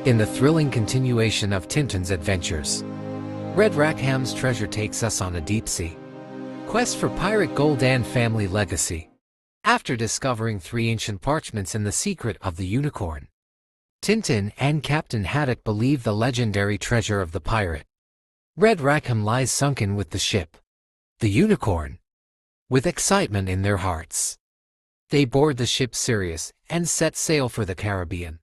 In the thrilling continuation of Tintin's adventures, Red Rackham's treasure takes us on a deep-sea quest for pirate gold and family legacy. After discovering 3 ancient parchments and the secret of the unicorn, Tintin and Captain Haddock believe the legendary treasure of the pirate Red Rackham lies sunken with the ship, the unicorn. With excitement in their hearts, they board the ship Sirius and set sail for the Caribbean.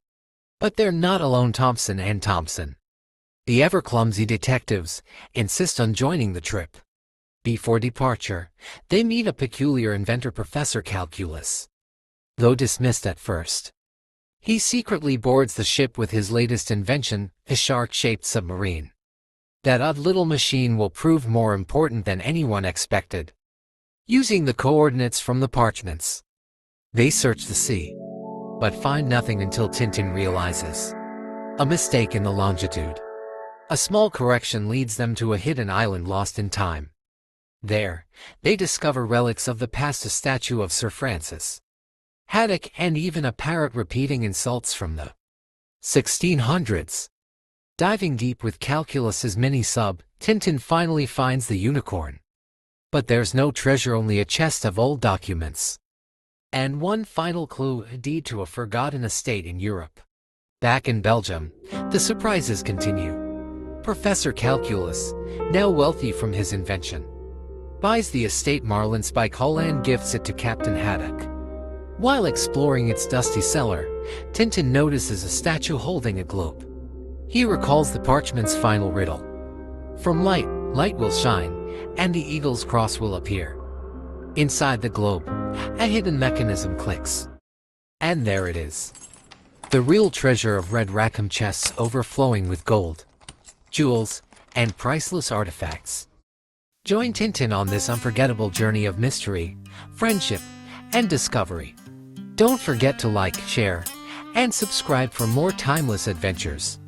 But they're not alone. Thompson and Thompson, the ever-clumsy detectives, insist on joining the trip. Before departure, they meet a peculiar inventor, Professor Calculus. Though dismissed at first, he secretly boards the ship with his latest invention, a shark-shaped submarine. That odd little machine will prove more important than anyone expected. Using the coordinates from the parchments, they search the sea, but find nothing until Tintin realizes a mistake in the longitude. A small correction leads them to a hidden island lost in time. There, they discover relics of the past, a statue of Sir Francis Haddock, and even a parrot repeating insults from the 1600s. Diving deep with Calculus's mini-sub, Tintin finally finds the unicorn. But there's no treasure, only a chest of old documents. And one final clue, a deed to a forgotten estate in Europe. Back in Belgium, the surprises continue. Professor Calculus, now wealthy from his invention, buys the estate Marlinspike Hall and gifts it to Captain Haddock. While exploring its dusty cellar, Tintin notices a statue holding a globe. He recalls the parchment's final riddle. From light, light will shine, and the eagle's cross will appear. Inside the globe, a hidden mechanism clicks. And there it is. The real treasure of Red Rackham, chests overflowing with gold, jewels, and priceless artifacts. Join Tintin on this unforgettable journey of mystery, friendship, and discovery. Don't forget to like, share, and subscribe for more timeless adventures.